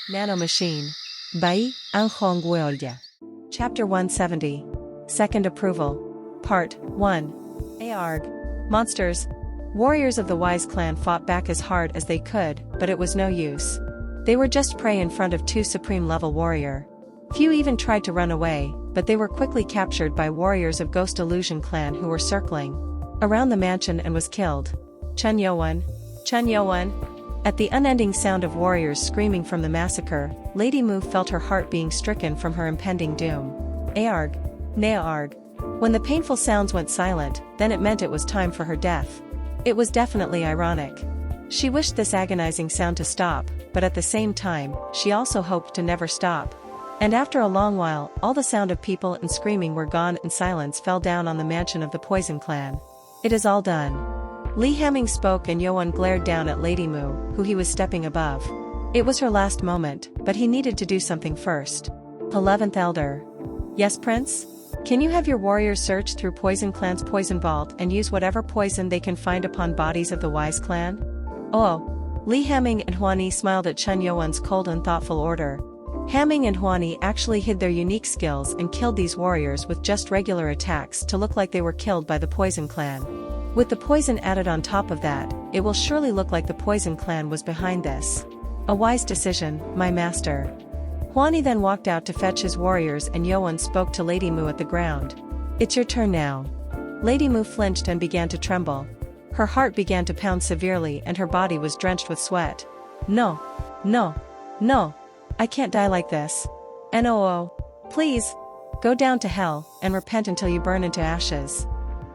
Nano Machine. Bai, Ang Hong Guolya. Chapter 170. Second Approval. Part 1. Aarg. Monsters. Warriors of the Wise clan fought back as hard as they could, but it was no use. They were just prey in front of two supreme-level warrior. Few even tried to run away, but they were quickly captured by warriors of Ghost Illusion clan who were circling around the mansion and was killed. Chun Yowan. Chun Yowan. At the unending sound of warriors screaming from the massacre, Lady Mu felt her heart being stricken from her impending doom. Aarg. Naarg. When the painful sounds went silent, then it meant it was time for her death. It was definitely ironic. She wished this agonizing sound to stop, but at the same time, she also hoped to never stop. And after a long while, all the sound of people and screaming were gone and silence fell down on the mansion of the Poison Clan. It is all done. Li Hamming spoke and Yoan glared down at Lady Mu, who he was stepping above. It was her last moment, but he needed to do something first. 11th Elder. Yes, Prince? Can you have your warriors search through Poison Clan's poison vault and use whatever poison they can find upon bodies of the Wise clan? Oh. Li Hamming and Huani smiled at Chun Yoan's cold and thoughtful order. Hamming and Huani actually hid their unique skills and killed these warriors with just regular attacks to look like they were killed by the Poison Clan. With the poison added on top of that, it will surely look like the Poison Clan was behind this. A wise decision, my master. Huani then walked out to fetch his warriors and Yoan spoke to Lady Mu at the ground. It's your turn now. Lady Mu flinched and began to tremble. Her heart began to pound severely and her body was drenched with sweat. No. No. No. I can't die like this. No. Please. Go down to hell, and repent until you burn into ashes.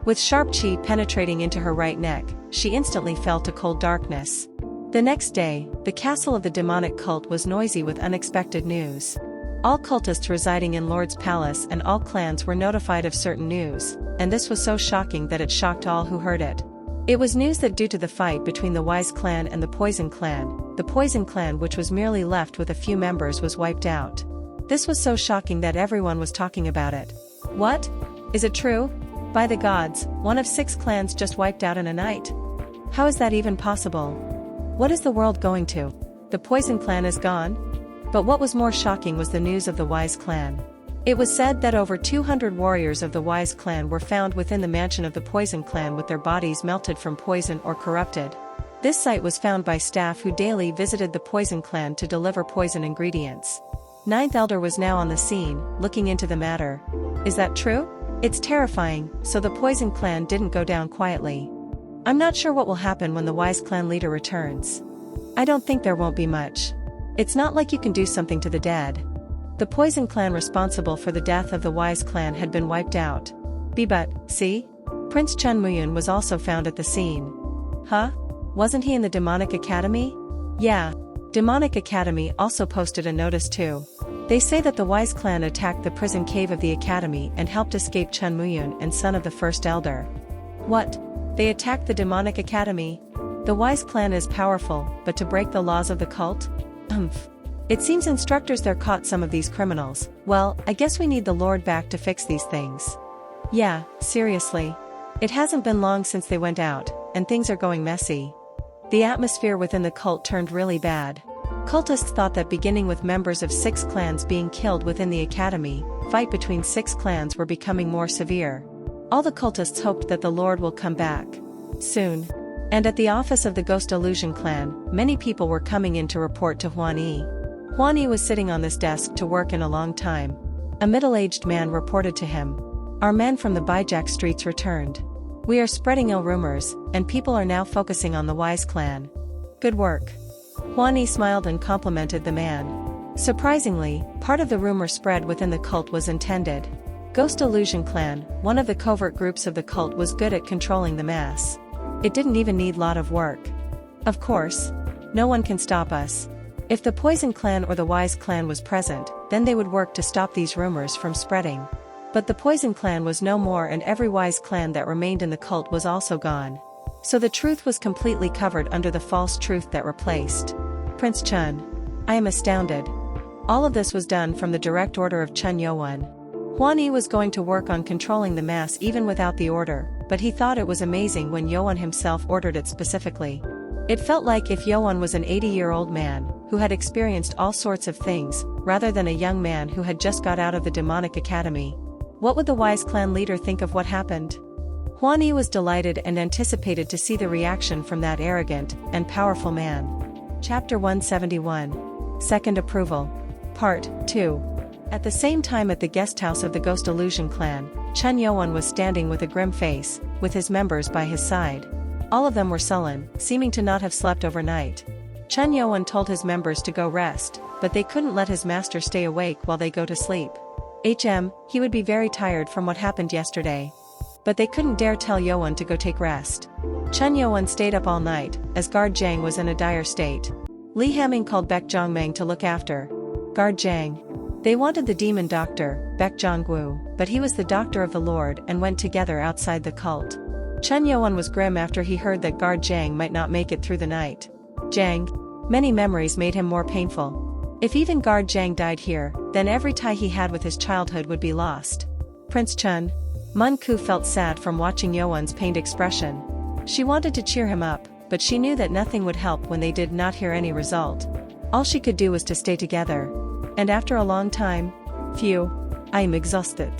With sharp chi penetrating into her right neck, she instantly fell to cold darkness. The next day, the castle of the demonic cult was noisy with unexpected news. All cultists residing in Lord's Palace and all clans were notified of certain news, and this was so shocking that it shocked all who heard it. It was news that due to the fight between the Wise clan and the Poison clan which was merely left with a few members was wiped out. This was so shocking that everyone was talking about it. What? Is it true? By the gods, one of 6 clans just wiped out in a night. How is that even possible? What is the world going to? The Poison clan is gone? But what was more shocking was the news of the Wise clan. It was said that over 200 warriors of the Wise clan were found within the mansion of the Poison clan with their bodies melted from poison or corrupted. This site was found by staff who daily visited the Poison clan to deliver poison ingredients. 9th Elder was now on the scene, looking into the matter. Is that true? It's terrifying, so the Poison clan didn't go down quietly. I'm not sure what will happen when the Wise clan leader returns. I don't think there won't be much. It's not like you can do something to the dead. The Poison clan responsible for the death of the Wise clan had been wiped out. But, see? Prince Chun Muyun was also found at the scene. Huh? Wasn't he in the Demonic Academy? Yeah. Demonic Academy also posted a notice too. They say that the Wise clan attacked the prison cave of the Academy and helped escape Chun Muyun and son of the First Elder. What? They attacked the Demonic Academy? The Wise clan is powerful, but to break the laws of the cult? It seems instructors there caught some of these criminals. Well, I guess we need the Lord back to fix these things. Yeah, seriously. It hasn't been long since they went out, and things are going messy. The atmosphere within the cult turned really bad. Cultists thought that beginning with members of 6 clans being killed within the academy, fight between 6 clans were becoming more severe. All the cultists hoped that the Lord will come back soon. And at the office of the Ghost Illusion clan, many people were coming in to report to Huani. Huani was sitting on this desk to work in a long time. A middle-aged man reported to him. Our men from the Bijak streets returned. We are spreading ill rumors, and people are now focusing on the Wise clan. Good work. Huani smiled and complimented the man. Surprisingly, part of the rumor spread within the cult was intended. Ghost Illusion clan, one of the covert groups of the cult, was good at controlling the mass. It didn't even need lot of work. Of course. No one can stop us. If the Poison clan or the Wise clan was present, then they would work to stop these rumors from spreading. But the Poison clan was no more and every Wise clan that remained in the cult was also gone. So the truth was completely covered under the false truth that replaced. Prince Chun. I am astounded. All of this was done from the direct order of Chun Yoan. Huani was going to work on controlling the mass even without the order, but he thought it was amazing when Yoan himself ordered it specifically. It felt like if Yoan was an 80-year-old man, who had experienced all sorts of things, rather than a young man who had just got out of the demonic academy. What would the wise clan leader think of what happened? Huan Yi was delighted and anticipated to see the reaction from that arrogant and powerful man. Chapter 171. Second Approval. Part 2. At the same time at the guesthouse of the Ghost Illusion clan, Chen Youan was standing with a grim face, with his members by his side. All of them were sullen, seeming to not have slept overnight. Chen Youan told his members to go rest, but they couldn't let his master stay awake while they go to sleep. He would be very tired from what happened yesterday. But they couldn't dare tell Youan to go take rest. Chen Youan stayed up all night, as Guard Zhang was in a dire state. Li Hamming called Baek Zhongmeng to look after Guard Zhang. They wanted the demon doctor, Baek Zhonggu, but he was the doctor of the Lord and went together outside the cult. Chen Youan was grim after he heard that Guard Zhang might not make it through the night. Many memories made him more painful. If even Guard Zhang died here, then every tie he had with his childhood would be lost. Prince Chen. Mun Ku felt sad from watching Youan's pained expression. She wanted to cheer him up, but she knew that nothing would help when they did not hear any result. All she could do was to stay together. And after a long time, phew, I am exhausted.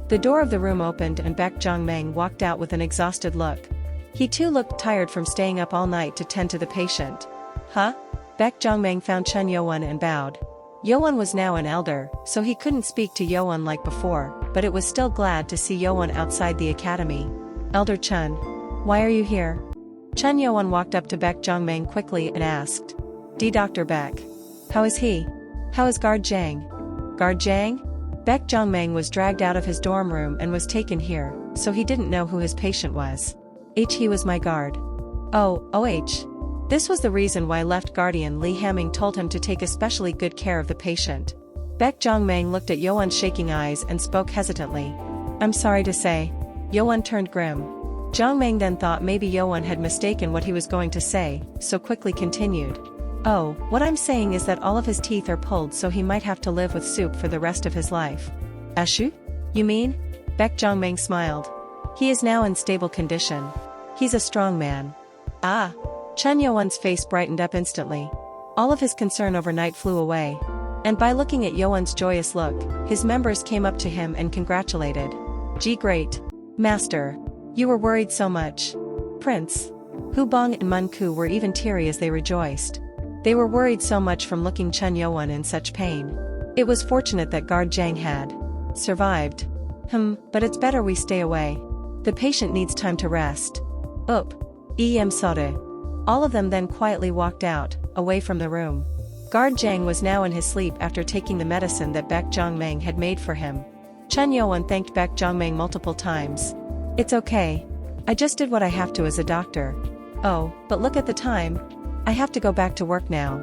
The door of the room opened and Baek Zhongmeng walked out with an exhausted look. He too looked tired from staying up all night to tend to the patient. Huh? Baek Zhongmeng found Chen Youan and bowed. Youan was now an elder, so he couldn't speak to Youan like before, but it was still glad to see Youan outside the academy. Elder Chen. Why are you here? Chen Youan walked up to Baek Zhongmeng quickly and asked. Dr. Baek. How is he? How is Guard Zhang? Guard Zhang? Baek Zhongmeng was dragged out of his dorm room and was taken here, so he didn't know who his patient was. He was my guard. This was the reason why left guardian Li Hamming told him to take especially good care of the patient. Baek Zhongmeng looked at Youan's shaking eyes and spoke hesitantly. I'm sorry to say. Youan turned grim. Zhongmeng then thought maybe Youan had mistaken what he was going to say, so quickly continued. Oh, what I'm saying is that all of his teeth are pulled, so he might have to live with soup for the rest of his life. Ashu? You mean? Baek Zhongmeng smiled. He is now in stable condition. He's a strong man. Ah. Chen Youan's face brightened up instantly. All of his concern overnight flew away. And by looking at Youan's joyous look, his members came up to him and congratulated. Great. Master. You were worried so much. Prince. Hu Bong and Mun Ku were even teary as they rejoiced. They were worried so much from looking Chen Youan in such pain. It was fortunate that Guard Zhang had survived. But it's better we stay away. The patient needs time to rest. Sorry. All of them then quietly walked out, away from the room. Guard Zhang was now in his sleep after taking the medicine that Baek Zhongmeng had made for him. Chen Youan thanked Baek Zhongmeng multiple times. It's okay. I just did what I have to as a doctor. Oh, but look at the time. I have to go back to work now.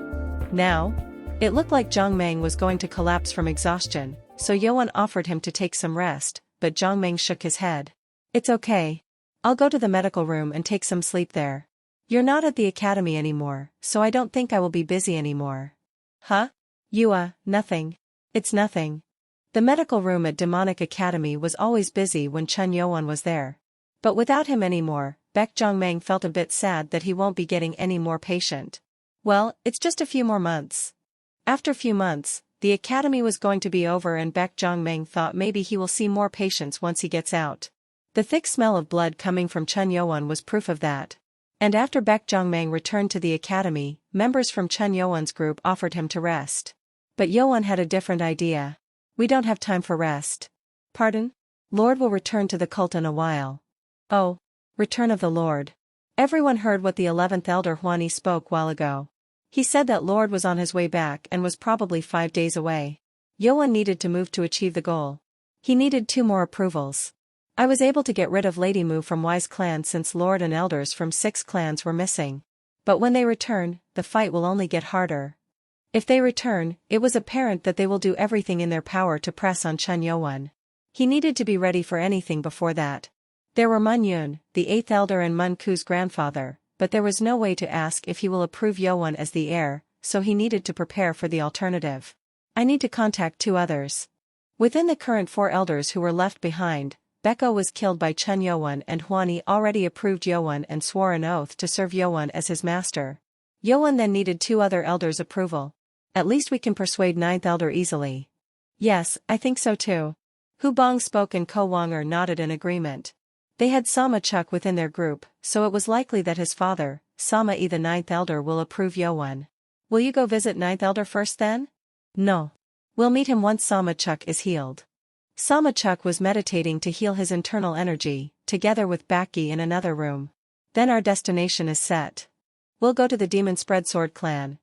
Now? It looked like Zhongmeng was going to collapse from exhaustion, so Youan offered him to take some rest, but Zhongmeng shook his head. It's okay. I'll go to the medical room and take some sleep there. You're not at the academy anymore, so I don't think I will be busy anymore. Huh? Nothing. It's nothing. The medical room at Demonic Academy was always busy when Chen Youan was there. But without him anymore, Baek Zhongmeng felt a bit sad that he won't be getting any more patient. Well, it's just a few more months. After few months, the academy was going to be over and Baek Zhongmeng thought maybe he will see more patients once he gets out. The thick smell of blood coming from Chen Youan was proof of that. And after Baek Zhongmeng returned to the academy, members from Chen Youan's group offered him to rest. But Youan had a different idea. We don't have time for rest. Pardon? Lord will return to the cult in a while. Oh, return of the Lord. Everyone heard what the 11th elder Huan Yi spoke while ago. He said that Lord was on his way back and was probably 5 days away. Youan needed to move to achieve the goal. He needed 2 more approvals. I was able to get rid of Lady Mu from Wise clan since Lord and elders from 6 clans were missing. But when they return, the fight will only get harder. If they return, it was apparent that they will do everything in their power to press on Chen Youan. He needed to be ready for anything before that. There were Mun Yun, the 8th elder and Mun Ku's grandfather, but there was no way to ask if he will approve Youan as the heir, so he needed to prepare for the alternative. I need to contact 2 others. Within the current 4 elders who were left behind, Beko was killed by Chen Youan and Huan Yi already approved Youan and swore an oath to serve Youan as his master. Yoan then needed two other elders' approval. At least we can persuade ninth elder easily. Yes, I think so too. Hu Bong spoke and Ko Wonger nodded in agreement. They had Sama Chuk within their group, so it was likely that his father, Sama E the ninth elder, will approve Yoan. Will you go visit ninth elder first then? No. We'll meet him once Sama Chuk is healed. Sama Chuk was meditating to heal his internal energy, together with Baki in another room. Then our destination is set. We'll go to the Demon Spread Sword clan.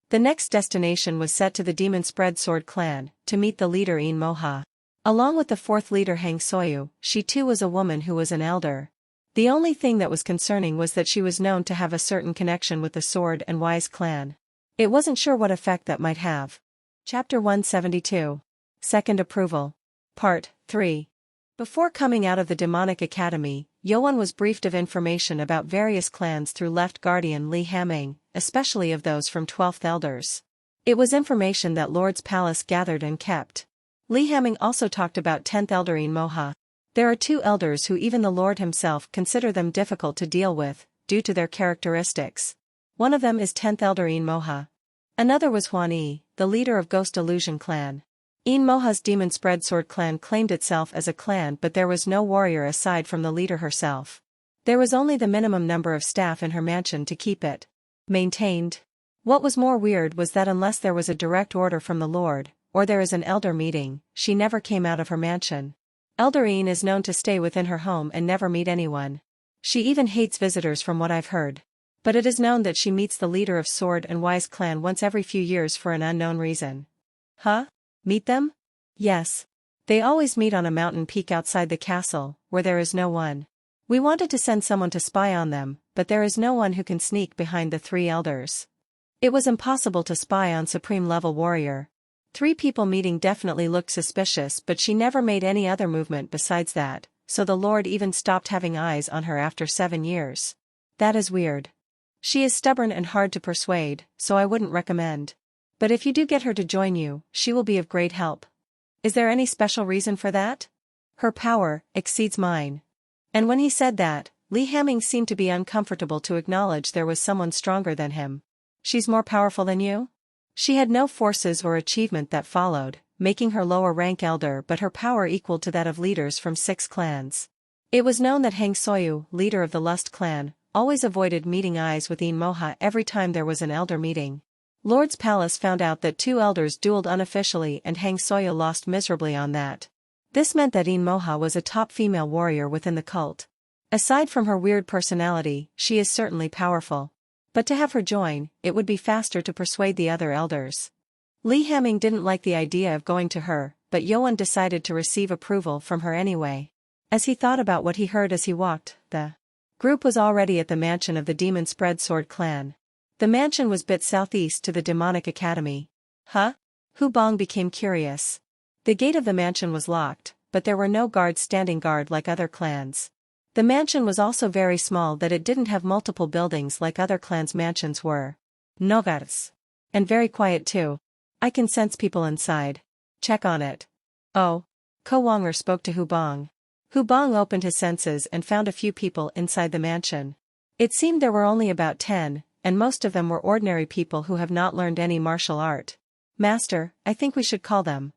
The next destination was set to the Demon Spread Sword clan, to meet the leader In Moha. Along with the fourth leader Hang Soyu, she too was a woman who was an elder. The only thing that was concerning was that she was known to have a certain connection with the Sword and Wise clan. It wasn't sure what effect that might have. Chapter 172. Second Approval. Part 3. Before coming out of the Demonic Academy, Yoan was briefed of information about various clans through Left Guardian Li Hamming, especially of those from 12th Elders. It was information that Lord's Palace gathered and kept. Li Hamming also talked about 10th Elder In Moha. There are two elders who even the Lord himself consider them difficult to deal with, due to their characteristics. One of them is 10th Elder In Moha. Another was Huan Yi, the leader of Ghost Illusion clan. In Moha's Demon Spread Sword clan claimed itself as a clan, but there was no warrior aside from the leader herself. There was only the minimum number of staff in her mansion to keep it maintained. What was more weird was that unless there was a direct order from the Lord, or there is an elder meeting, she never came out of her mansion. Elder In is known to stay within her home and never meet anyone. She even hates visitors from what I've heard. But it is known that she meets the leader of Sword and Wise clan once every few years for an unknown reason. Huh? Meet them? Yes. They always meet on a mountain peak outside the castle, where there is no one. We wanted to send someone to spy on them, but there is no one who can sneak behind the three elders. It was impossible to spy on supreme-level warrior. 3 people meeting definitely looked suspicious, but she never made any other movement besides that, so the Lord even stopped having eyes on her after 7 years. That is weird. She is stubborn and hard to persuade, so I wouldn't recommend. But if you do get her to join you, she will be of great help. Is there any special reason for that? Her power exceeds mine. And when he said that, Li Hamming seemed to be uncomfortable to acknowledge there was someone stronger than him. She's more powerful than you? She had no forces or achievement that followed, making her lower rank elder, but her power equaled to that of leaders from 6 clans. It was known that Hang Soyu, leader of the Lust clan, always avoided meeting eyes with In Moha every time there was an elder meeting. Lord's Palace found out that 2 elders dueled unofficially and Hang Soyu lost miserably on that. This meant that In Moha was a top female warrior within the cult. Aside from her weird personality, she is certainly powerful. But to have her join, it would be faster to persuade the other elders. Li Hamming didn't like the idea of going to her, but Yoan decided to receive approval from her anyway. As he thought about what he heard as he walked, the group was already at the mansion of the Demon Spread Sword clan. The mansion was bit southeast to the Demonic Academy. Huh? Hu Bong became curious. The gate of the mansion was locked, but there were no guards standing guard like other clans. The mansion was also very small, that it didn't have multiple buildings like other clans' mansions were. No guards. And very quiet too. I can sense people inside. Check on it. Oh. Ko Wonger spoke to Hu Bong. Hu Bong opened his senses and found a few people inside the mansion. It seemed there were only about 10, and most of them were ordinary people who have not learned any martial art. Master, I think we should call them.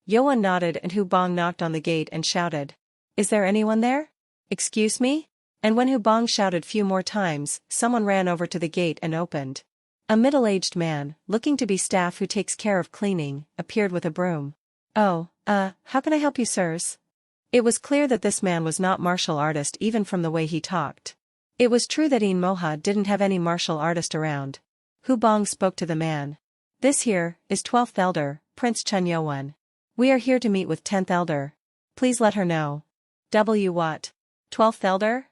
Yoan nodded and Hu Bong knocked on the gate and shouted. Is there anyone there? Excuse me? And when Hu Bong shouted few more times, someone ran over to the gate and opened. A middle-aged man, looking to be staff who takes care of cleaning, appeared with a broom. Oh, how can I help you, sirs? It was clear that this man was not martial artist even from the way he talked. It was true that In Moha didn't have any martial artist around. Hu Bong spoke to the man. This here is 12th Elder, Prince Chun Yoan. We are here to meet with 10th Elder. Please let her know. What? 12th Elder?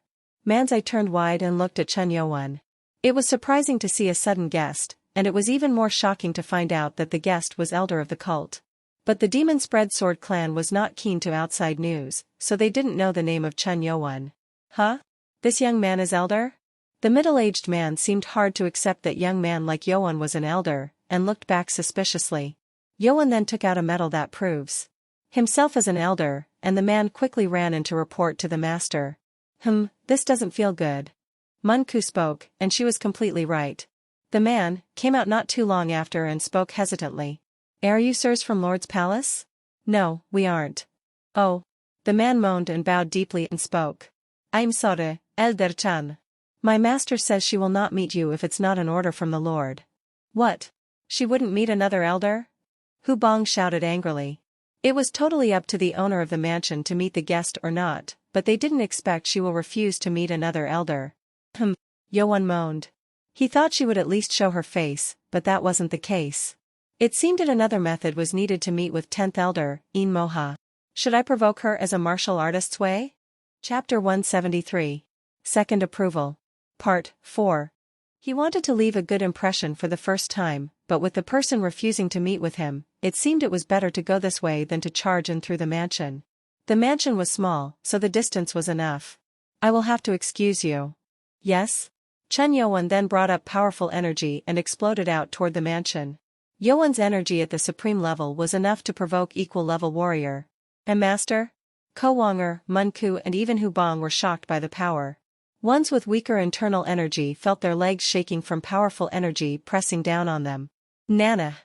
Man's eye turned wide and looked at Chun Yoan. It was surprising to see a sudden guest, and it was even more shocking to find out that the guest was elder of the cult. But the Demon Spread Sword clan was not keen to outside news, so they didn't know the name of Chun Yoan. Huh? This young man is elder? The middle-aged man seemed hard to accept that young man like Yoan was an elder, and looked back suspiciously. Yoan then took out a medal that proves himself as an elder, and the man quickly ran in to report to the master. This doesn't feel good. Mun Ku spoke, and she was completely right. The man came out not too long after and spoke hesitantly. Are you sirs from Lord's palace? No, we aren't. Oh. The man moaned and bowed deeply and spoke. I'm sorry, Elder Chan. My master says she will not meet you if it's not an order from the Lord. What? She wouldn't meet another elder? Hu Bong shouted angrily. It was totally up to the owner of the mansion to meet the guest or not, but they didn't expect she will refuse to meet another elder. Yoan moaned. He thought she would at least show her face, but that wasn't the case. It seemed that another method was needed to meet with 10th elder, In Moha. Should I provoke her as a martial artist's way? Chapter 173. Second Approval. Part 4. He wanted to leave a good impression for the first time, but with the person refusing to meet with him, it seemed it was better to go this way than to charge in through the mansion. The mansion was small, so the distance was enough. I will have to excuse you. Yes? Chen Yoan then brought up powerful energy and exploded out toward the mansion. Yoan's energy at the supreme level was enough to provoke equal-level warrior. And master? Ko Wonger, Mun Ku and even Hu Bong were shocked by the power. Ones with weaker internal energy felt their legs shaking from powerful energy pressing down on them. Nana.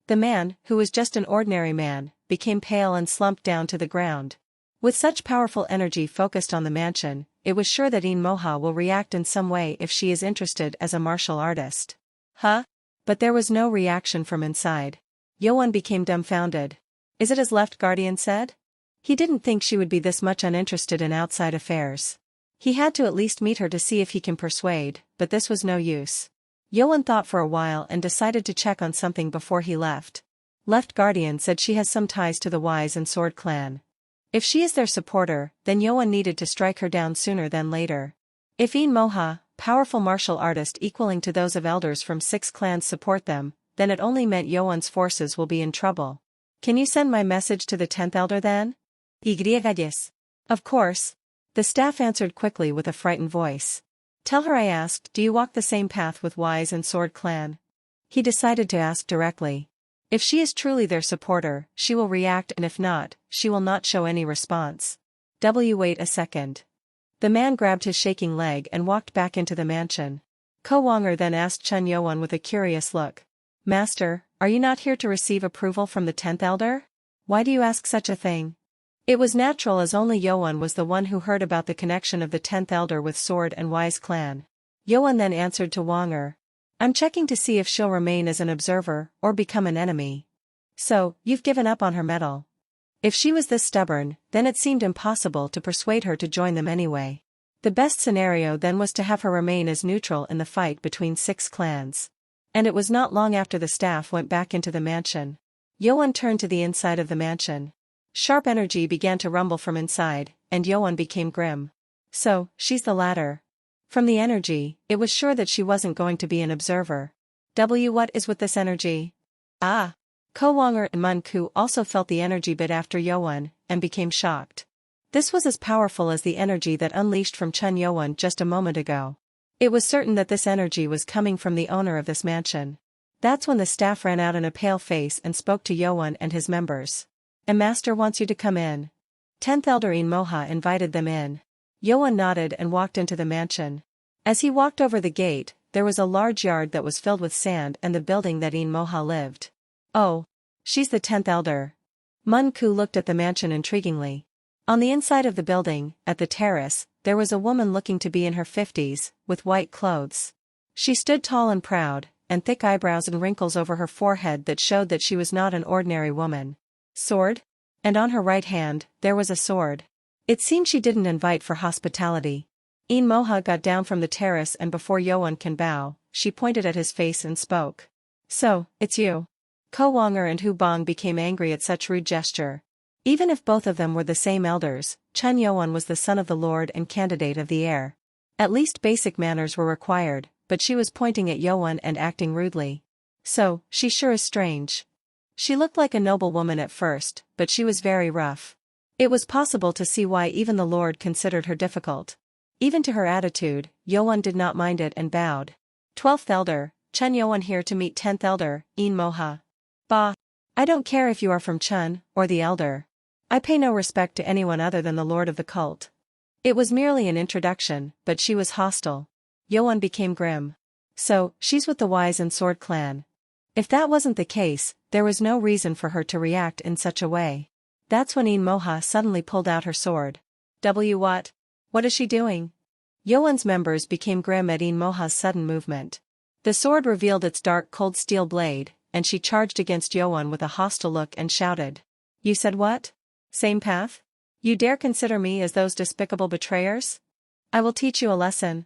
The man, who was just an ordinary man, became pale and slumped down to the ground. With such powerful energy focused on the mansion, it was sure that In Moha will react in some way if she is interested as a martial artist. Huh? But there was no reaction from inside. Yoan became dumbfounded. Is it as Left Guardian said? He didn't think she would be this much uninterested in outside affairs. He had to at least meet her to see if he can persuade, but this was no use. Yoan thought for a while and decided to check on something before he left. Left Guardian said she has some ties to the Wise and Sword clan. If she is their supporter, then Yoan needed to strike her down sooner than later. If In Moha, powerful martial artist equaling to those of elders from 6 clans support them, then it only meant Yoan's forces will be in trouble. Can you send my message to the 10th elder then? Yes. Of course. The staff answered quickly with a frightened voice. Tell her I asked, do you walk the same path with Wise and Sword clan? He decided to ask directly. If she is truly their supporter, she will react, and if not, she will not show any response. Wait a second. The man grabbed his shaking leg and walked back into the mansion. Ko Wonger then asked Chen Yoan with a curious look. Master, are you not here to receive approval from the 10th elder? Why do you ask such a thing? It was natural as only Yoan was the one who heard about the connection of the 10th elder with Sword and Wise clan. Yoan then answered to Wonger. I'm checking to see if she'll remain as an observer or become an enemy. So, you've given up on her mettle. If she was this stubborn, then it seemed impossible to persuade her to join them anyway. The best scenario then was to have her remain as neutral in the fight between 6 clans. And it was not long after the staff went back into the mansion. Yoan turned to the inside of the mansion. Sharp energy began to rumble from inside, and Yoan became grim. So, she's the latter. From the energy, it was sure that she wasn't going to be an observer. What is with this energy? Ah! Ko Wonger and Mun Ku also felt the energy bit after Yoan, and became shocked. This was as powerful as the energy that unleashed from Chen Yoan just a moment ago. It was certain that this energy was coming from the owner of this mansion. That's when the staff ran out in a pale face and spoke to Yoan and his members. A master wants you to come in. 10th elder In Moha invited them in. Yoan nodded and walked into the mansion. As he walked over the gate, there was a large yard that was filled with sand and the building that In Moha lived. Oh. She's the 10th elder. Mun Ku looked at the mansion intriguingly. On the inside of the building, at the terrace, there was a woman looking to be in her 50s, with white clothes. She stood tall and proud, and thick eyebrows and wrinkles over her forehead that showed that she was not an ordinary woman. Sword? And on her right hand, there was a sword. It seemed she didn't invite for hospitality. In Moha got down from the terrace and before Yoan can bow, she pointed at his face and spoke. So, it's you. Ko Wonger and Hu Bong became angry at such rude gesture. Even if both of them were the same elders, Chen Yoan was the son of the Lord and candidate of the heir. At least basic manners were required, but she was pointing at Yoan and acting rudely. So, she sure is strange. She looked like a noble woman at first, but she was very rough. It was possible to see why even the Lord considered her difficult. Even to her attitude, Yoan did not mind it and bowed. 12th elder, Chen Yoan here to meet 10th elder, In Moha. Bah! I don't care if you are from Chen, or the elder. I pay no respect to anyone other than the lord of the cult. It was merely an introduction, but she was hostile. Yoan became grim. So, she's with the wise and sword clan. If that wasn't the case, there was no reason for her to react in such a way. That's when Moha suddenly pulled out her sword. What? What is she doing? Yoan's members became grim at Moha's sudden movement. The sword revealed its dark cold steel blade, and she charged against Yoan with a hostile look and shouted. You said what? Same path? You dare consider me as those despicable betrayers? I will teach you a lesson.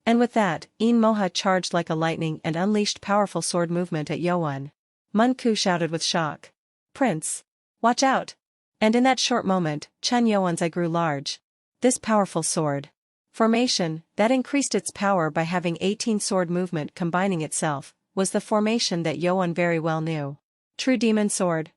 And with that, Moha charged like a lightning and unleashed powerful sword movement at Yoan. Munku shouted with shock. Prince! Watch out! And in that short moment, Chen Yoan's eye grew large. This powerful sword formation, that increased its power by having 18 sword movement combining itself, was the formation that Yoan very well knew. True Demon Sword.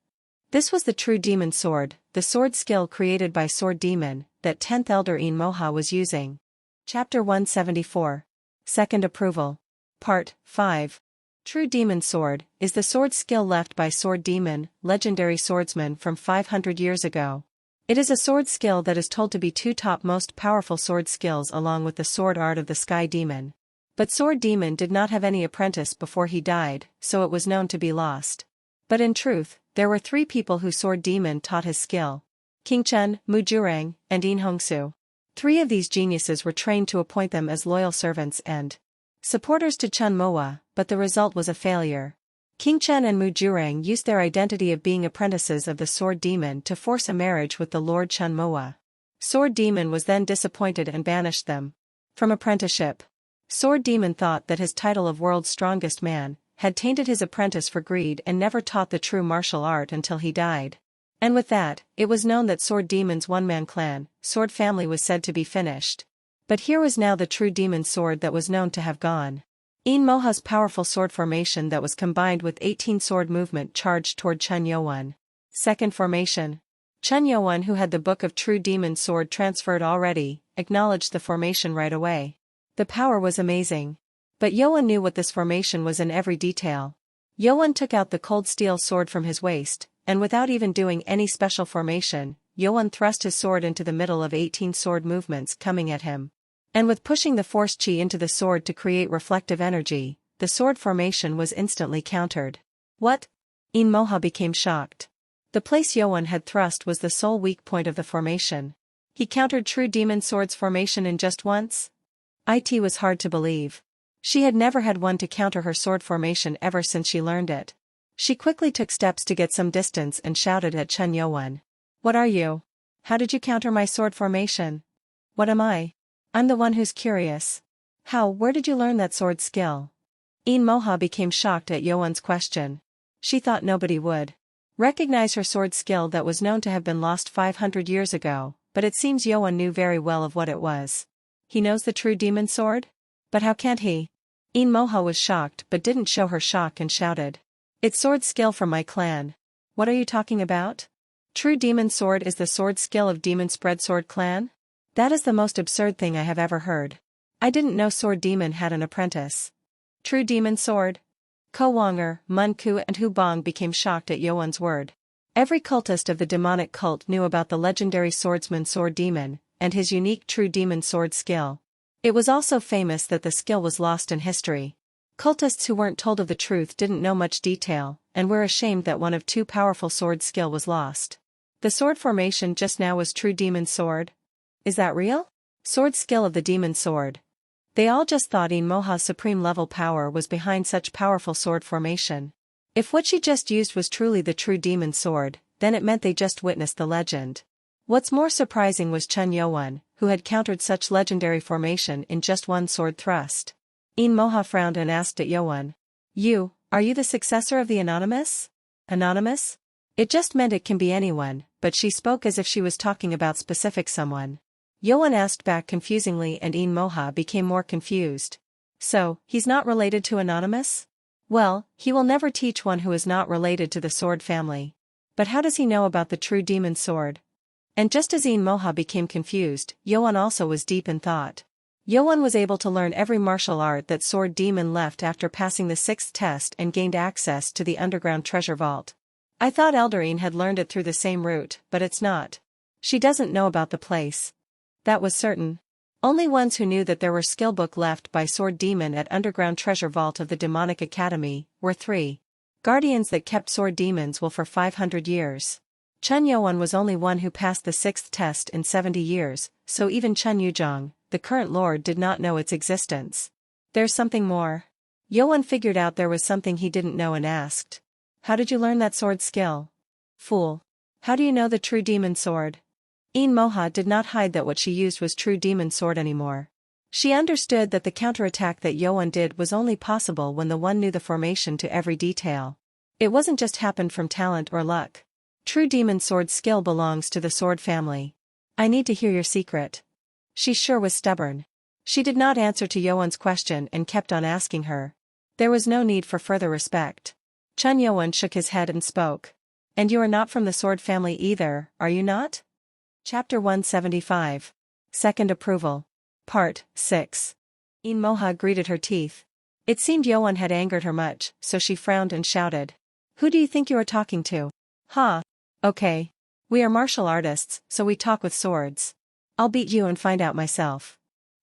This was the True Demon Sword, the sword skill created by Sword Demon, that 10th Elder Moha was using. Chapter 174. Second Approval. Part 5. True Demon Sword is the sword skill left by Sword Demon, legendary swordsman from 500 years ago. It is a sword skill that is told to be two top most powerful sword skills along with the sword art of the Sky Demon. But Sword Demon did not have any apprentice before he died, so it was known to be lost. But in truth, there were 3 people who Sword Demon taught his skill. King Chen, Mu Jurang, and In Hongsu. 3 of these geniuses were trained to appoint them as loyal servants and supporters to Chen Moa, but the result was a failure. King Chen and Mu Jurang used their identity of being apprentices of the Sword Demon to force a marriage with the Lord Chen Moa. Sword Demon was then disappointed and banished them from apprenticeship. Sword Demon thought that his title of world's strongest man had tainted his apprentice for greed and never taught the true martial art until he died. And with that, it was known that Sword Demon's one-man clan, Sword Family was said to be finished. But here was now the True Demon Sword that was known to have gone. Moha's powerful sword formation that was combined with 18 sword movement charged toward Chen Yoan. Second formation. Chen Yoan, who had the Book of True Demon Sword transferred already, acknowledged the formation right away. The power was amazing. But Yoan knew what this formation was in every detail. Yoan took out the cold steel sword from his waist, and without even doing any special formation, Yoan thrust his sword into the middle of 18 sword movements coming at him. And with pushing the force chi into the sword to create reflective energy, the sword formation was instantly countered. What? Moha became shocked. The place Yoan had thrust was the sole weak point of the formation. He countered True Demon Sword's formation in just once? It was hard to believe. She had never had one to counter her sword formation ever since she learned it. She quickly took steps to get some distance and shouted at Chen Yoan. What are you? How did you counter my sword formation? What am I? I'm the one who's curious. Where did you learn that sword skill? Moha became shocked at Yoan's question. She thought nobody would recognize her sword skill that was known to have been lost 500 years ago, but it seems Yoan knew very well of what it was. He knows the True Demon Sword? But how can't he? Moha was shocked but didn't show her shock and shouted. It's sword skill from my clan. What are you talking about? True Demon Sword is the sword skill of Demon Spread Sword clan? That is the most absurd thing I have ever heard. I didn't know Sword Demon had an apprentice. True Demon Sword? Ko Wonger, Mun Ku and Hu Bong became shocked at Yoan's word. Every cultist of the demonic cult knew about the legendary swordsman Sword Demon, and his unique True Demon Sword skill. It was also famous that the skill was lost in history. Cultists who weren't told of the truth didn't know much detail, and were ashamed that one of 2 powerful sword skill was lost. The sword formation just now was True Demon Sword. Is that real? Sword skill of the Demon Sword. They all just thought Moha's supreme level power was behind such powerful sword formation. If what she just used was truly the True Demon Sword, then it meant they just witnessed the legend. What's more surprising was Chen Yoan, who had countered such legendary formation in just one sword thrust. Moha frowned and asked at Yoan. Are you the successor of the Anonymous? Anonymous? It just meant it can be anyone, but she spoke as if she was talking about specific someone. Yoan asked back confusingly and Moha became more confused. So, he's not related to Anonymous? Well, he will never teach one who is not related to the Sword family. But how does he know about the True Demon Sword? And just as Moha became confused, Yoan also was deep in thought. Yoan was able to learn every martial art that Sword Demon left after passing the 6th test and gained access to the underground treasure vault. I thought Eldarine had learned it through the same route, but it's not. She doesn't know about the place. That was certain. Only ones who knew that there were skillbook left by Sword Demon at underground treasure vault of the Demonic Academy were 3 guardians that kept Sword Demons well for 500 years. Chun Yuan was only one who passed the 6th test in 70 years, so even Chun Yuzhong, the current lord, did not know its existence. There's something more. Yuan figured out there was something he didn't know and asked. How did you learn that sword skill? Fool. How do you know the true demon sword? Yin Moha did not hide that what she used was true demon sword anymore. She understood that the counterattack that Yuan did was only possible when the one knew the formation to every detail. It wasn't just happened from talent or luck. True demon sword skill belongs to the sword family. I need to hear your secret. She sure was stubborn. She did not answer to Yuan's question and kept on asking her. There was no need for further respect. Chun Yuan shook his head and spoke. And you are not from the sword family either, are you not? Chapter 175. Second Approval. Part 6. Yin Moha gritted her teeth. It seemed Yuan had angered her much, so she frowned and shouted. Who do you think you are talking to? Ha. Okay. We are martial artists, so we talk with swords. I'll beat you and find out myself.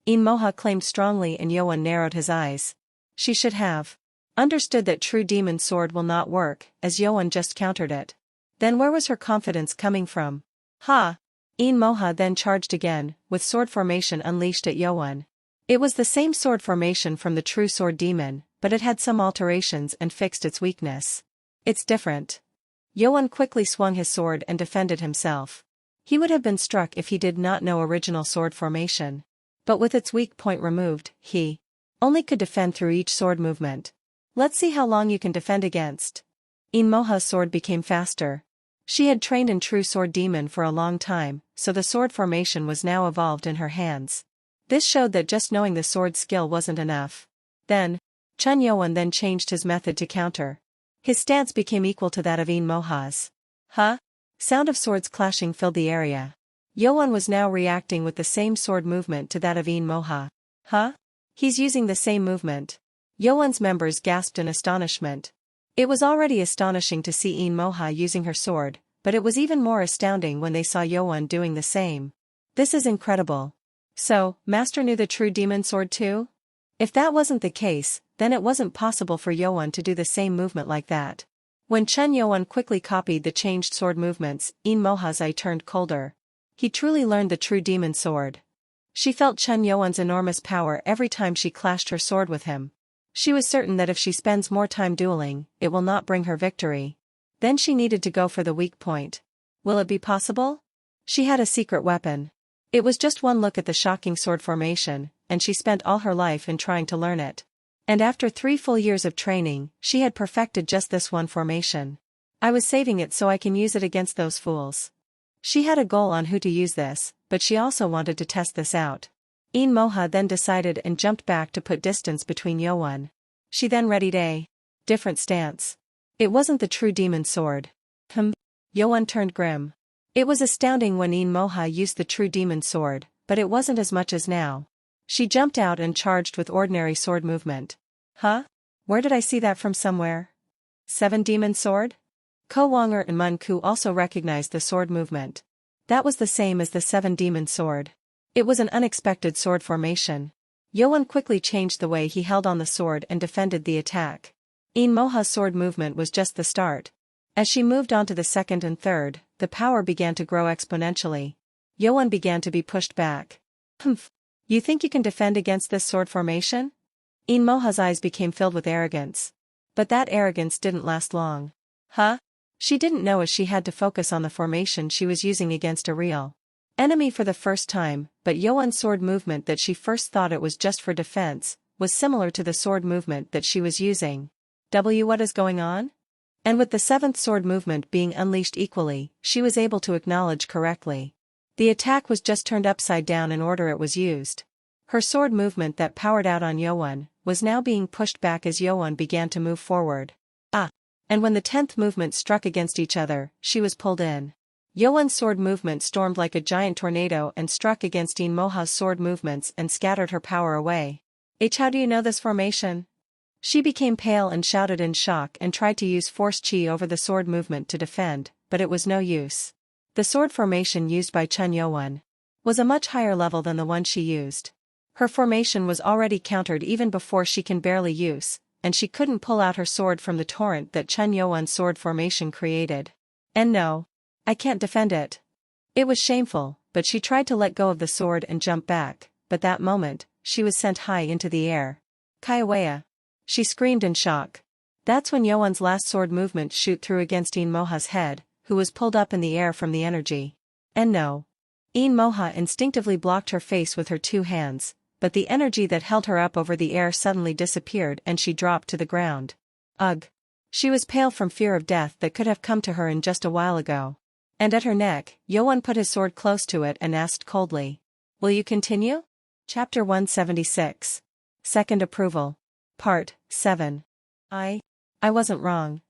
Yin Moha claimed strongly, and Yuan narrowed his eyes. She should have understood that true demon sword will not work, as Yuan just countered it. Then where was her confidence coming from? Ha! Yin Moha then charged again, with sword formation unleashed at Yuan. It was the same sword formation from the true sword demon, but it had some alterations and fixed its weakness. It's different. Yuan quickly swung his sword and defended himself. He would have been struck if he did not know original sword formation. But with its weak point removed, he only could defend through each sword movement. Let's see how long you can defend against. Yin Moha's sword became faster. She had trained in true sword demon for a long time, so the sword formation was now evolved in her hands. This showed that just knowing the sword skill wasn't enough. Then, Chun Yuan then changed his method to counter. His stance became equal to that of Yin Moha's. Huh? Sound of swords clashing filled the area. Yuan was now reacting with the same sword movement to that of Yin Moha. Huh? He's using the same movement. Yuan's members gasped in astonishment. It was already astonishing to see Yin Moha using her sword, but it was even more astounding when they saw Yuan doing the same. This is incredible. So, Master knew the true demon sword too? If that wasn't the case, then it wasn't possible for Yuan to do the same movement like that. When Chun Yuan quickly copied the changed sword movements, Yin Moha's eye turned colder. He truly learned the true demon sword. She felt Chun Yuan's enormous power every time she clashed her sword with him. She was certain that if she spends more time dueling, it will not bring her victory. Then she needed to go for the weak point. Will it be possible? She had a secret weapon. It was just one look at the shocking sword formation, and she spent all her life in trying to learn it. And after 3 full years of training, she had perfected just this one formation. I was saving it so I can use it against those fools. She had a goal on who to use this, but she also wanted to test this out. Yin Moha then decided and jumped back to put distance between Yuan. She then readied a different stance. It wasn't the true demon sword. Yuan turned grim. It was astounding when Yin Moha used the true demon sword, but it wasn't as much as now. She jumped out and charged with ordinary sword movement. Huh? Where did I see that from somewhere? 7 demon sword? Ko Wonger and Mun Ku also recognized the sword movement. That was the same as the 7 demon sword. It was an unexpected sword formation. Yuan quickly changed the way he held on the sword and defended the attack. Yin Moha's sword movement was just the start. As she moved on to the second and third, the power began to grow exponentially. Yuan began to be pushed back. Humph. You think you can defend against this sword formation? Yin Moha's eyes became filled with arrogance. But that arrogance didn't last long. Huh? She didn't know as she had to focus on the formation she was using against a real enemy for the first time, but Yuan's sword movement that she first thought it was just for defense, was similar to the sword movement that she was using. What is going on? And with the 7th sword movement being unleashed equally, she was able to acknowledge correctly. The attack was just turned upside down in order it was used. Her sword movement that powered out on Yuan, was now being pushed back as Yuan began to move forward. And when the 10th movement struck against each other, she was pulled in. Yuan's sword movement stormed like a giant tornado and struck against Yin Moha's sword movements and scattered her power away. How do you know this formation? She became pale and shouted in shock and tried to use force chi over the sword movement to defend, but it was no use. The sword formation used by Chun Yuan was a much higher level than the one she used. Her formation was already countered even before she can barely use, and she couldn't pull out her sword from the torrent that Chen Yuan's sword formation created. And no, I can't defend it. It was shameful, but she tried to let go of the sword and jump back, but that moment, she was sent high into the air. Kaiwea! She screamed in shock. That's when Yuan's last sword movement shoot through against Yin Moha's head, who was pulled up in the air from the energy. And no. Yin Moha instinctively blocked her face with her two hands, but the energy that held her up over the air suddenly disappeared and she dropped to the ground. Ugh! She was pale from fear of death that could have come to her in just a while ago. And at her neck, Yuan put his sword close to it and asked coldly. Will you continue? Chapter 176. Second Approval. Part 7. I wasn't wrong.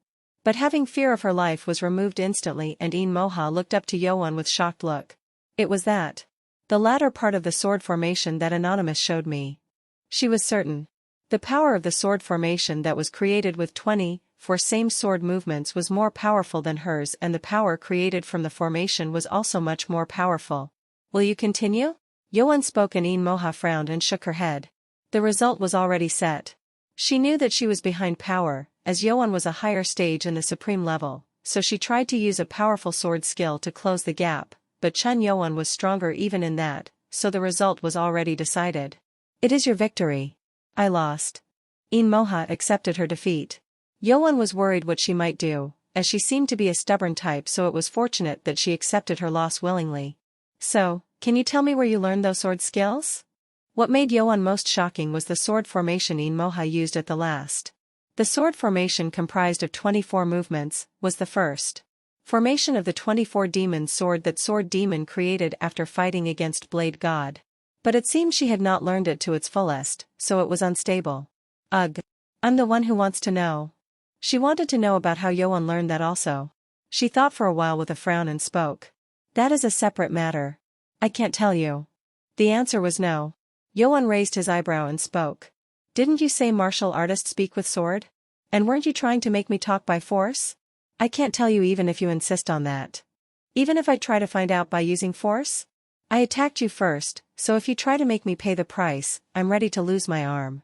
But having fear of her life was removed instantly and Yin Moha looked up to Yuan with shocked look. It was that. The latter part of the sword formation that Anonymous showed me. She was certain. The power of the sword formation that was created with 24 same sword movements was more powerful than hers and the power created from the formation was also much more powerful. Will you continue? Yuan spoke and Yin Moha frowned and shook her head. The result was already set. She knew that she was behind power, as Yuan was a higher stage in the supreme level, so she tried to use a powerful sword skill to close the gap, but Chen Yuan was stronger even in that, so the result was already decided. It is your victory. I lost. Yin Moha accepted her defeat. Yuan was worried what she might do, as she seemed to be a stubborn type, so it was fortunate that she accepted her loss willingly. So, can you tell me where you learned those sword skills? What made Yuan most shocking was the sword formation Yin Moha used at the last. The sword formation comprised of 24 movements, was the first formation of the 24 demons sword that sword demon created after fighting against Blade God. But it seemed she had not learned it to its fullest, so it was unstable. Ugh. I'm the one who wants to know. She wanted to know about how Yuan learned that also. She thought for a while with a frown and spoke. That is a separate matter. I can't tell you. The answer was no. Yuan raised his eyebrow and spoke. Didn't you say martial artists speak with sword? And weren't you trying to make me talk by force? I can't tell you even if you insist on that. Even if I try to find out by using force? I attacked you first, so if you try to make me pay the price, I'm ready to lose my arm.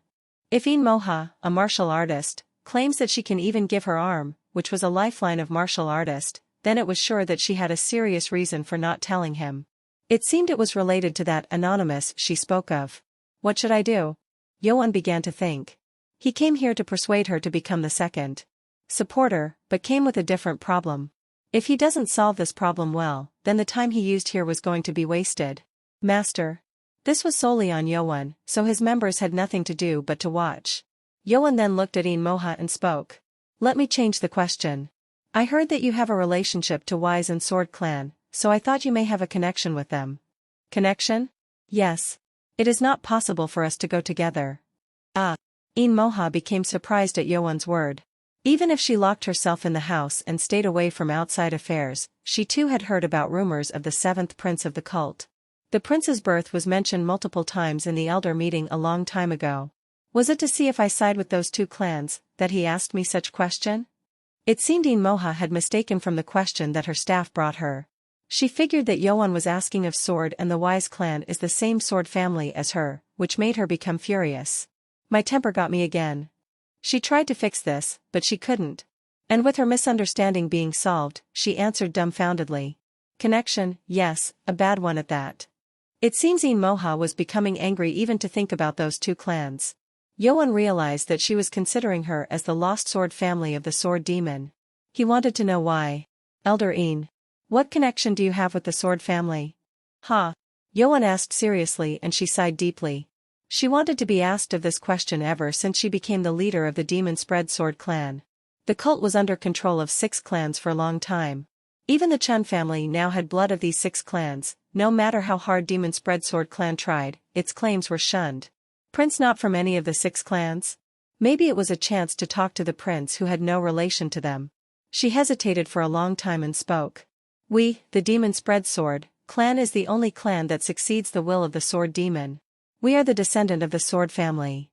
If Yin Moha, a martial artist, claims that she can even give her arm, which was a lifeline of martial artist, then it was sure that she had a serious reason for not telling him. It seemed it was related to that Anonymous she spoke of. What should I do? Yuan began to think. He came here to persuade her to become the second supporter, but came with a different problem. If he doesn't solve this problem well, then the time he used here was going to be wasted. Master. This was solely on Yuan, so his members had nothing to do but to watch. Yuan then looked at Yin Moha and spoke. Let me change the question. I heard that you have a relationship to Wise and Sword Clan, so I thought you may have a connection with them. Connection? Yes. It is not possible for us to go together. Ah. Yin Moha became surprised at Yuan's word. Even if she locked herself in the house and stayed away from outside affairs, she too had heard about rumors of the seventh prince of the cult. The prince's birth was mentioned multiple times in the elder meeting a long time ago. Was it to see if I side with those two clans, that he asked me such question? It seemed Yin Moha had mistaken from the question that her staff brought her. She figured that Yuan was asking if Sword and the Wise clan is the same sword family as her, which made her become furious. My temper got me again. She tried to fix this, but she couldn't. And with her misunderstanding being solved, she answered dumbfoundedly. Connection, yes, a bad one at that. It seems Yin Moha was becoming angry even to think about those two clans. Yuan realized that she was considering her as the lost sword family of the sword demon. He wanted to know why. Elder Yin. What connection do you have with the sword family? Ha! Yuan asked seriously and she sighed deeply. She wanted to be asked of this question ever since she became the leader of the Demon Spread Sword clan. The cult was under control of 6 clans for a long time. Even the Chun family now had blood of these 6 clans. No matter how hard Demon Spread Sword clan tried, its claims were shunned. Prince not from any of the 6 clans? Maybe it was a chance to talk to the prince who had no relation to them. She hesitated for a long time and spoke. We, the Demon Spread Sword clan, is the only clan that succeeds the will of the sword demon. We are the descendant of the sword family.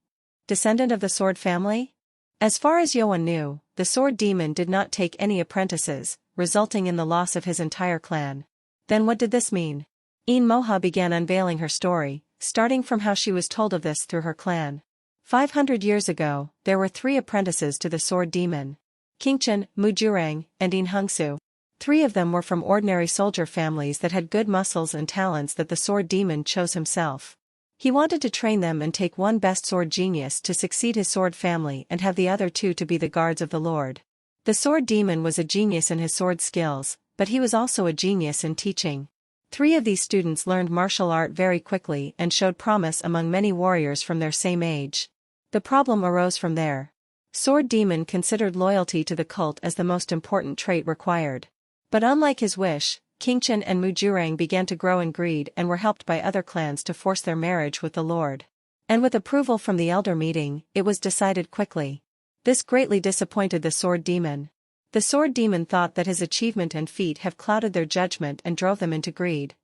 Descendant of the sword family? As far as Yuan knew, the sword demon did not take any apprentices, resulting in the loss of his entire clan. Then what did this mean? Moha began unveiling her story, starting from how she was told of this through her clan. 500 years ago, there were 3 apprentices to the sword demon: Qingchen, Mujurang, and Hongsu. 3 of them were from ordinary soldier families that had good muscles and talents that the sword demon chose himself. He wanted to train them and take one best sword genius to succeed his sword family and have the other 2 to be the guards of the Lord. The sword demon was a genius in his sword skills, but he was also a genius in teaching. 3 of these students learned martial art very quickly and showed promise among many warriors from their same age. The problem arose from there. Sword demon considered loyalty to the cult as the most important trait required. But unlike his wish, Qingchen and Mujurang began to grow in greed and were helped by other clans to force their marriage with the Lord. And with approval from the elder meeting, it was decided quickly. This greatly disappointed the sword demon. The sword demon thought that his achievement and feat have clouded their judgment and drove them into greed.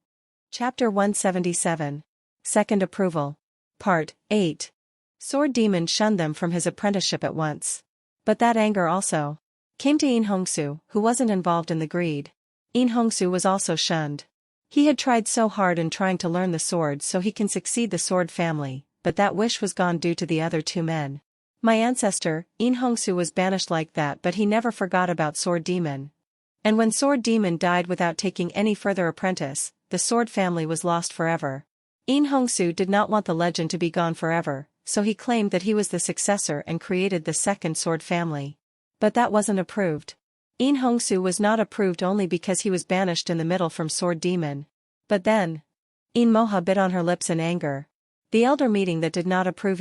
Chapter 177. Second Approval. Part 8. Sword demon shunned them from his apprenticeship at once. But that anger also came to Hongsu, who wasn't involved in the greed. Hongsu was also shunned. He had tried so hard in trying to learn the sword so he can succeed the sword family, but that wish was gone due to the other 2 men. My ancestor, Hongsu, was banished like that, but he never forgot about sword demon. And when sword demon died without taking any further apprentice, the sword family was lost forever. Hongsu did not want the legend to be gone forever, so he claimed that he was the successor and created the second sword family. But that wasn't approved. Hongsu was not approved only because he was banished in the middle from sword demon. But then, Moha bit on her lips in anger. The elder meeting that did not approve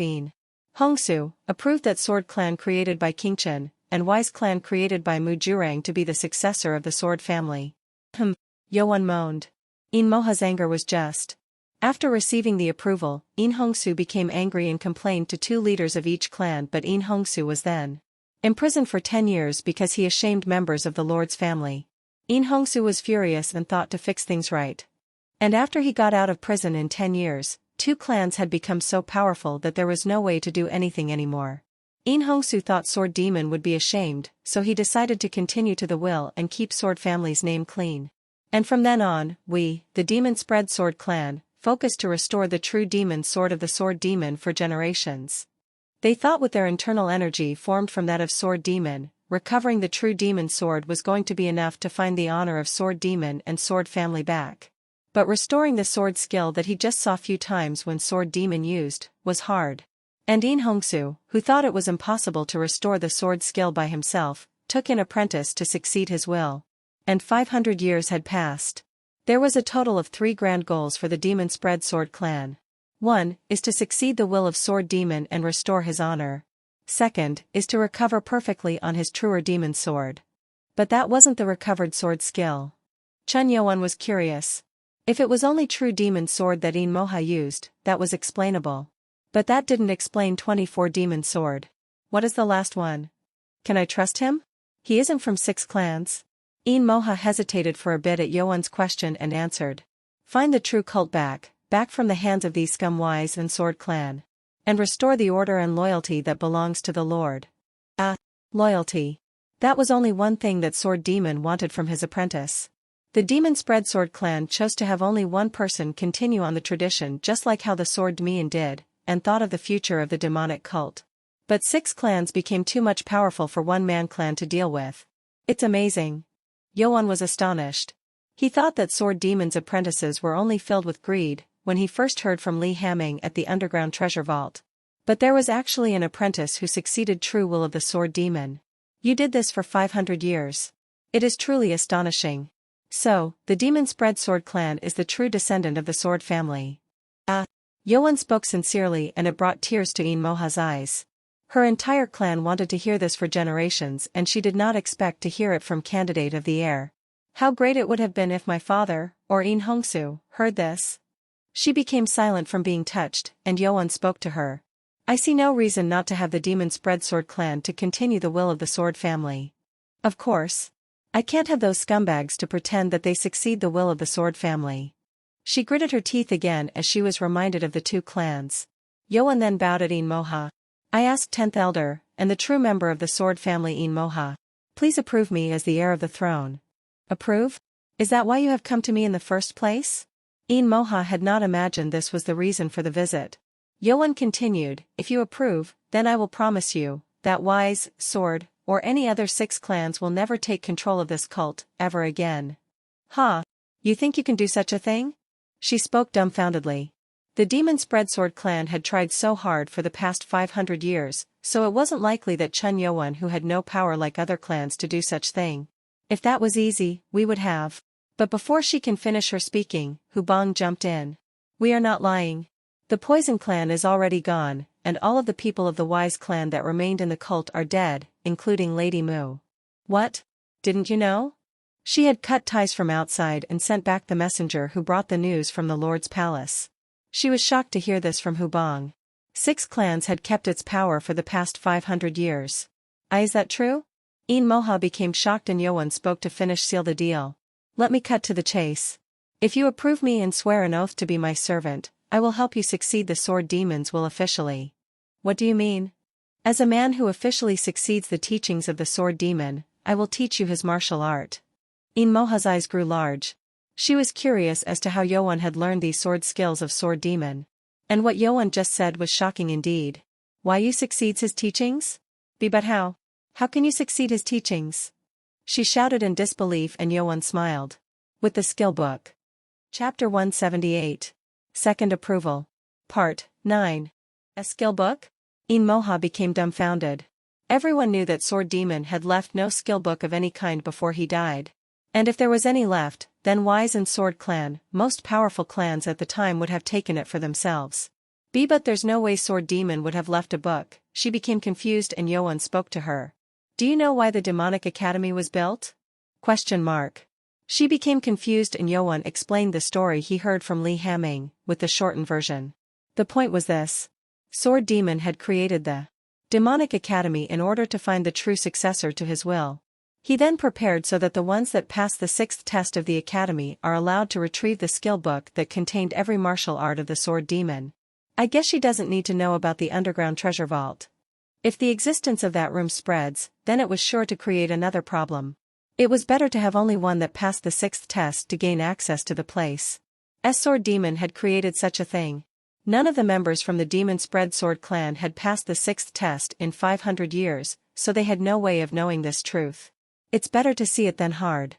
Hongsu approved that sword clan created by Qingchen, and wise clan created by Mujurang to be the successor of the sword family. Yoan moaned. Moha's anger was just. After receiving the approval, Hongsu became angry and complained to 2 leaders of each clan, but Hongsu was then imprisoned for 10 years because he ashamed members of the Lord's family. Hongsu was furious and thought to fix things right. And after he got out of prison in 10 years, 2 clans had become so powerful that there was no way to do anything anymore. Hongsu thought sword demon would be ashamed, so he decided to continue to the will and keep sword family's name clean. And from then on, the demon spread sword clan, focused to restore the true demon sword of the sword demon for generations. They thought with their internal energy formed from that of sword demon, recovering the true demon sword was going to be enough to find the honor of sword demon and sword family back. But restoring the sword skill that he just saw few times when sword demon used, was hard. And Hongsu, who thought it was impossible to restore the sword skill by himself, took an apprentice to succeed his will. And 500 years had passed. There was a total of 3 grand goals for the demon spread sword clan. 1 is to succeed the will of sword demon and restore his honor. 2nd is to recover perfectly on his truer demon sword. But that wasn't the recovered sword skill. Chun Yoan was curious. If it was only true demon sword that Moha used, that was explainable. But that didn't explain 24 demon sword. What is the last one? Can I trust him? He isn't from 6 clans. Moha hesitated for a bit at Yoan's question and answered. Find the true cult back from the hands of these scum wise and sword clan. And restore the order and loyalty that belongs to the Lord. Loyalty. That was only one thing that sword demon wanted from his apprentice. The demon spread sword clan chose to have only one person continue on the tradition, just like how the sword demon did, and thought of the future of the demonic cult. But 6 clans became too much powerful for one man clan to deal with. It's amazing. Yoan was astonished. He thought that sword demon's apprentices were only filled with greed, when he first heard from Li Hamming at the underground treasure vault. But there was actually an apprentice who succeeded true will of the sword demon. You did this for 500 years. It is truly astonishing. So, the demon spread sword clan is the true descendant of the sword family. Yoan spoke sincerely and it brought tears to Moha's eyes. Her entire clan wanted to hear this for generations and she did not expect to hear it from candidate of the heir. How great it would have been if my father, or Hongsu, heard this. She became silent from being touched, and Yoan spoke to her. I see no reason not to have the demon spread sword clan to continue the will of the sword family. Of course. I can't have those scumbags to pretend that they succeed the will of the sword family. She gritted her teeth again as she was reminded of the 2 clans. Yoan then bowed at Moha. I asked 10th elder, and the true member of the sword family Moha. Please approve me as the heir of the throne. Approve? Is that why you have come to me in the first place? Moha had not imagined this was the reason for the visit. Yoan continued, if you approve, then I will promise you, that Wise, Sword, or any other 6 clans will never take control of this cult, ever again. Ha! You think you can do such a thing? She spoke dumbfoundedly. The Demon Spread Sword clan had tried so hard for the past 500 years, so it wasn't likely that Chun Yoan who had no power like other clans to do such thing. If that was easy, we would have. But before she can finish her speaking, Hubong jumped in. We are not lying. The Poison clan is already gone, and all of the people of the Wise clan that remained in the cult are dead, including Lady Mu. What? Didn't you know? She had cut ties from outside and sent back the messenger who brought the news from the Lord's palace. She was shocked to hear this from Hubong. 6 clans had kept its power for the past 500 years. Is that true? Moha became shocked and Yoan spoke to seal the deal. Let me cut to the chase. If you approve me and swear an oath to be my servant, I will help you succeed the sword demons will officially. What do you mean? As a man who officially succeeds the teachings of the sword demon, I will teach you his martial art. Moha's eyes grew large. She was curious as to how Yoan had learned these sword skills of sword demon. And what Yoan just said was shocking indeed. Why you succeeds his teachings? But how? How can you succeed his teachings? She shouted in disbelief and Yoan smiled. With the skill book. Chapter 178. Second Approval. Part 9. A skill book? Moha became dumbfounded. Everyone knew that Sword Demon had left no skill book of any kind before he died. And if there was any left, then Wise and Sword clan, most powerful clans at the time, would have taken it for themselves. But there's no way Sword Demon would have left a book. She became confused and Yoan spoke to her. Do you know why the demonic academy was built? ? She became confused and Yoan explained the story he heard from Li Hamming, with the shortened version. The point was this. Sword Demon had created the demonic academy in order to find the true successor to his will. He then prepared so that the ones that pass the 6th test of the academy are allowed to retrieve the skill book that contained every martial art of the Sword Demon. I guess she doesn't need to know about the underground treasure vault. If the existence of that room spreads, then it was sure to create another problem. It was better to have only one that passed the 6th test to gain access to the place. Sword Demon had created such a thing. None of the members from the Demon Spread Sword clan had passed the 6th test in 500 years, so they had no way of knowing this truth. It's better to see it than hard.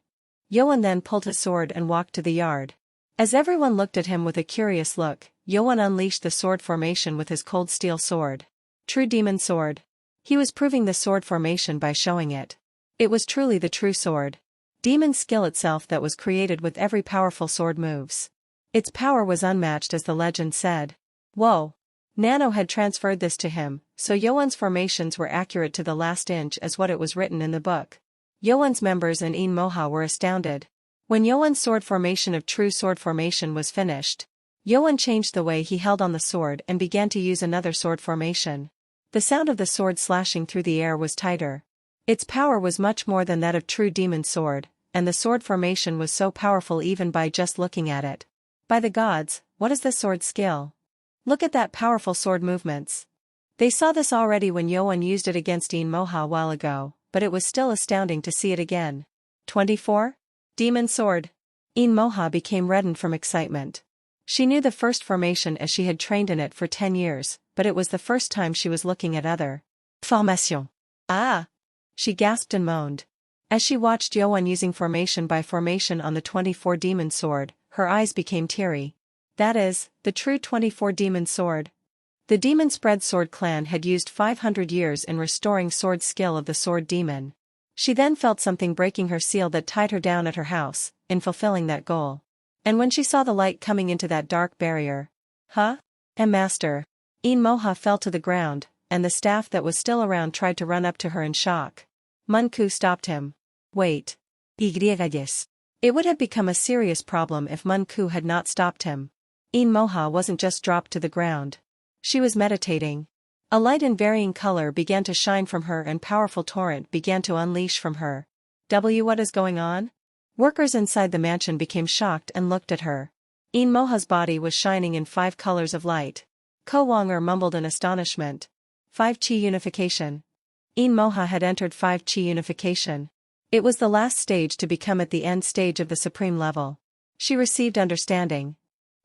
Yoan then pulled his sword and walked to the yard. As everyone looked at him with a curious look, Yoan unleashed the sword formation with his cold steel sword. True demon sword. He was proving the sword formation by showing it. It was truly the true sword. Demon skill itself that was created with every powerful sword moves. Its power was unmatched as the legend said. Whoa! Nano had transferred this to him, so Yoan's formations were accurate to the last inch as what it was written in the book. Yoan's members and Moha were astounded. When Yoan's sword formation of true sword formation was finished, Yoan changed the way he held on the sword and began to use another sword formation. The sound of the sword slashing through the air was tighter. Its power was much more than that of true demon sword, and the sword formation was so powerful even by just looking at it. By the gods, what is this sword skill? Look at that powerful sword movements. They saw this already when Yoan used it against Moha a while ago, but it was still astounding to see it again. 24? Demon sword. Moha became reddened from excitement. She knew the first formation as she had trained in it for 10 years, but it was the first time she was looking at other formation. Ah! She gasped and moaned. As she watched Yoan using formation by formation on the 24 demon sword, her eyes became teary. That is, the true 24 demon sword. The Demon Spread Sword clan had used 500 years in restoring sword skill of the sword demon. She then felt something breaking her seal that tied her down at her house, in fulfilling that goal. And when she saw the light coming into that dark barrier. Master. Moha fell to the ground, and the staff that was still around tried to run up to her in shock. Munku stopped him. Wait. It would have become a serious problem if Munku had not stopped him. Moha wasn't just dropped to the ground. She was meditating. A light in varying color began to shine from her and powerful torrent began to unleash from her. What is going on? Workers inside the mansion became shocked and looked at her. Moha's body was shining in 5 colors of light. Ko Wonger mumbled in astonishment. 5 Chi unification. Moha had entered 5 Chi unification. It was the last stage to become at the end stage of the supreme level. She received understanding.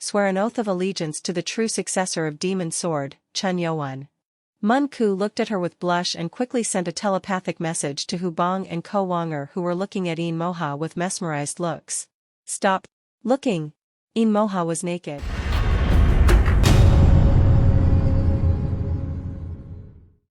swear an oath of allegiance to the true successor of Demon Sword, Chun Yowan. Mun Ku looked at her with blush and quickly sent a telepathic message to Hubong and Ko Wonger, who were looking at In Moha with mesmerized looks. Stop looking! In Moha was naked.